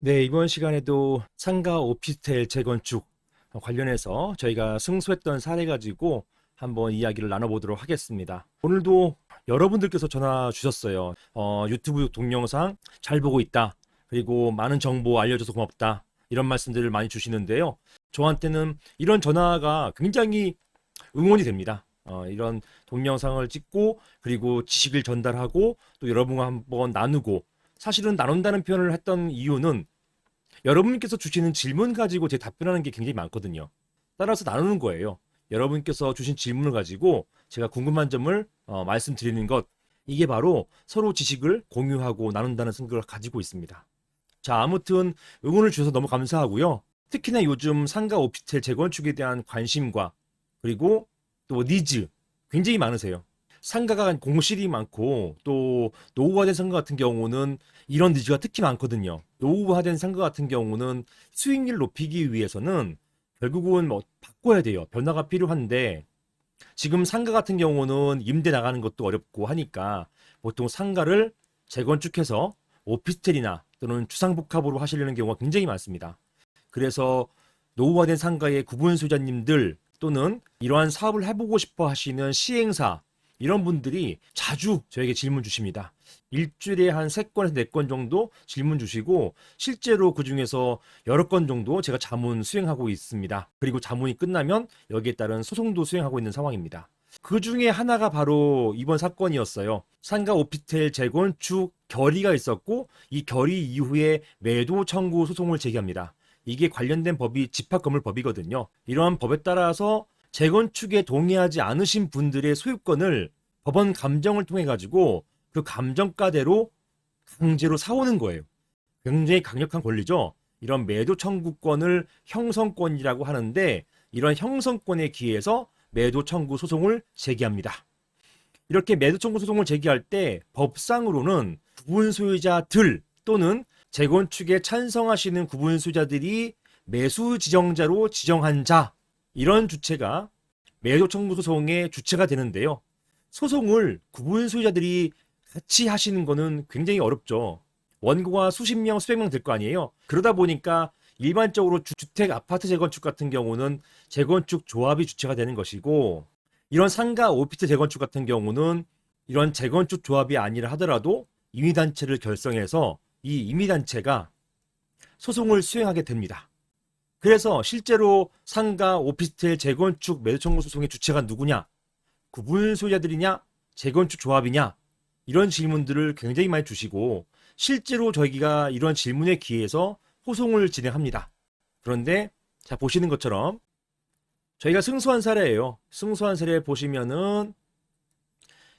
네, 이번 시간에도 상가 오피스텔 재건축 관련해서 저희가 승소했던 사례 가지고 한번 이야기를 나눠보도록 하겠습니다. 오늘도 여러분들께서 전화 주셨어요. 유튜브 동영상 잘 보고 있다. 그리고 많은 정보 알려줘서 고맙다. 이런 말씀들을 많이 주시는데요. 저한테는 이런 전화가 굉장히 응원이 됩니다. 이런 동영상을 찍고 그리고 지식을 전달하고 또 여러분과 한번 나누고, 사실은 나눈다는 표현을 했던 이유는 여러분께서 주시는 질문 가지고 제 답변하는 게 굉장히 많거든요. 따라서 나누는 거예요. 여러분께서 주신 질문을 가지고 제가 궁금한 점을 말씀드리는 것, 이게 바로 서로 지식을 공유하고 나눈다는 생각을 가지고 있습니다. 자, 아무튼 응원을 주셔서 너무 감사하고요. 특히나 요즘 상가 오피스텔 재건축에 대한 관심과 그리고 또 니즈 굉장히 많으세요. 상가가 공실이 많고 또 노후화된 상가 같은 경우는 이런 니즈가 특히 많거든요. 노후화된 상가 같은 경우는 수익률 높이기 위해서는 결국은 뭐 바꿔야 돼요. 변화가 필요한데, 지금 상가 같은 경우는 임대 나가는 것도 어렵고 하니까 보통 상가를 재건축해서 오피스텔이나 또는 주상복합으로 하시려는 경우가 굉장히 많습니다. 그래서 노후화된 상가의 구분 소유자님들 또는 이러한 사업을 해보고 싶어 하시는 시행사, 이런 분들이 자주 저에게 질문 주십니다. 일주일에 한 3건에서 4건 정도 질문 주시고, 실제로 그 중에서 여러 건 정도 제가 자문 수행하고 있습니다. 그리고 자문이 끝나면 여기에 따른 소송도 수행하고 있는 상황입니다. 그 중에 하나가 바로 이번 사건이었어요. 상가 오피스텔 재건축 결의가 있었고, 이 결의 이후에 매도 청구 소송을 제기합니다. 이게 관련된 법이 집합건물법이거든요. 이러한 법에 따라서 재건축에 동의하지 않으신 분들의 소유권을 법원 감정을 통해 가지고 그 감정가대로 강제로 사오는 거예요. 굉장히 강력한 권리죠. 이런 매도 청구권을 형성권이라고 하는데, 이런 형성권에 기해서 매도 청구 소송을 제기합니다. 이렇게 매도 청구 소송을 제기할 때 법상으로는 구분 소유자들 또는 재건축에 찬성하시는 구분 소유자들이 매수 지정자로 지정한 자, 이런 주체가 매도 청구 소송의 주체가 되는데요. 소송을 구분 소유자들이 같이 하시는 거는 굉장히 어렵죠. 원고가 수십 명, 수백 명 될 거 아니에요. 그러다 보니까 일반적으로 주택, 아파트 재건축 같은 경우는 재건축 조합이 주체가 되는 것이고, 이런 상가, 오피스 재건축 같은 경우는 이런 재건축 조합이 아니라 하더라도 임의단체를 결성해서 이 임의단체가 소송을 수행하게 됩니다. 그래서 실제로 상가, 오피스텔 재건축 매도 청구 소송의 주체가 누구냐? 구분 소유자들이냐? 재건축 조합이냐? 이런 질문들을 굉장히 많이 주시고, 실제로 저희가 이런 질문에 기해서 소송을 진행합니다. 그런데 자, 보시는 것처럼 저희가 승소한 사례예요. 승소한 사례 보시면은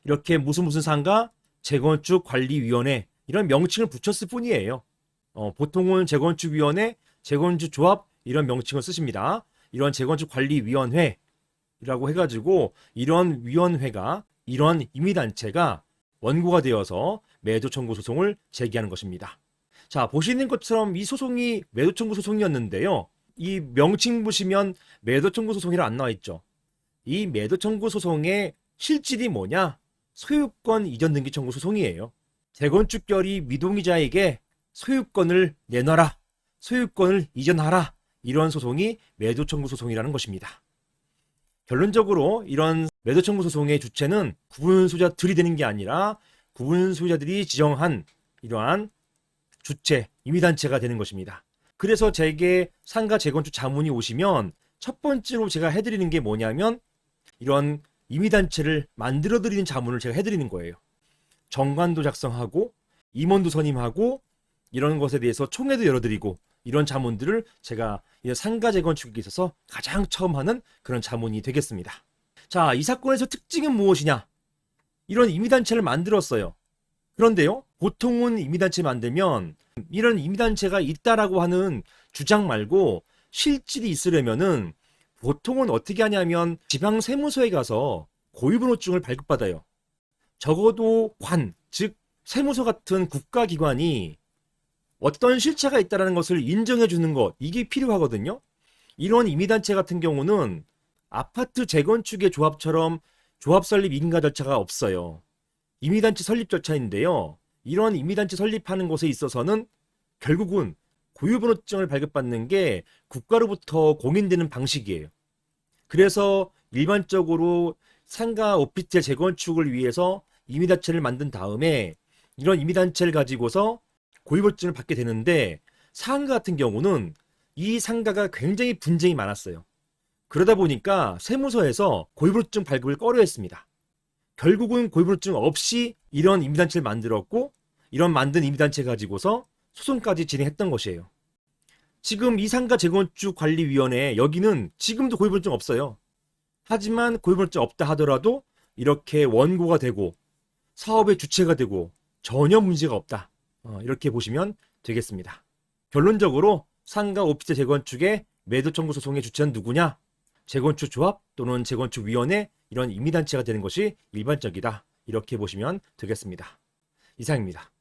이렇게 무슨 상가 재건축 관리위원회 이런 명칭을 붙였을 뿐이에요. 보통은 재건축위원회, 재건축조합 이런 명칭을 쓰십니다. 이런 재건축관리위원회라고 해가지고 이런 위원회가, 이런 임의단체가 원고가 되어서 매도 청구 소송을 제기하는 것입니다. 자, 보시는 것처럼 이 소송이 매도 청구 소송이었는데요. 이 명칭 보시면 매도 청구 소송이라 안 나와 있죠. 이 매도 청구 소송의 실질이 뭐냐? 소유권 이전 등기 청구 소송이에요. 재건축 결의 미동의자에게 소유권을 내놔라, 소유권을 이전하라, 이런 소송이 매도 청구 소송이라는 것입니다. 결론적으로 이런 매도 청구 소송의 주체는 구분 소유자들이 되는 게 아니라 구분 소유자들이 지정한 이러한 주체, 임의단체가 되는 것입니다. 그래서 제게 상가 재건축 자문이 오시면 첫 번째로 제가 해드리는 게 뭐냐면 이런 임의단체를 만들어드리는 자문을 제가 해드리는 거예요. 정관도 작성하고 임원도 선임하고 이런 것에 대해서 총회도 열어드리고, 이런 자문들을 제가 상가 재건축에 있어서 가장 처음 하는 그런 자문이 되겠습니다. 자, 이 사건에서 특징은 무엇이냐? 이런 임의단체를 만들었어요. 그런데요, 보통은 임의단체 만들면 이런 임의단체가 있다라고 하는 주장 말고 실질이 있으려면은 보통은 어떻게 하냐면 지방세무서에 가서 고유번호증을 발급받아요. 적어도 관, 즉 세무서 같은 국가기관이 어떤 실체가 있다는 것을 인정해 주는 것, 이게 필요하거든요. 이런 임의단체 같은 경우는 아파트 재건축의 조합처럼 조합 설립 인가 절차가 없어요. 임의단체 설립 절차인데요. 이런 임의단체 설립하는 것에 있어서는 결국은 고유번호증을 발급받는 게 국가로부터 공인되는 방식이에요. 그래서 일반적으로 상가 오피스텔 재건축을 위해서 임의단체를 만든 다음에 이런 임의단체를 가지고서 고유번호증을 받게 되는데, 상가 같은 경우는 이 상가가 굉장히 분쟁이 많았어요. 그러다 보니까 세무서에서 고유번호증 발급을 꺼려했습니다. 결국은 고유번호증 없이 이런 임의단체를 만들었고, 이런 만든 임의단체 가지고서 소송까지 진행했던 것이에요. 지금 이 상가 재건축 관리위원회 여기는 지금도 고유번호증 없어요. 하지만 고유번호증 없다 하더라도 이렇게 원고가 되고 사업의 주체가 되고 전혀 문제가 없다. 이렇게 보시면 되겠습니다. 결론적으로 상가 오피스텔 재건축의 매도 청구 소송의 주체는 누구냐? 재건축 조합 또는 재건축위원회, 이런 임의단체가 되는 것이 일반적이다. 이렇게 보시면 되겠습니다. 이상입니다.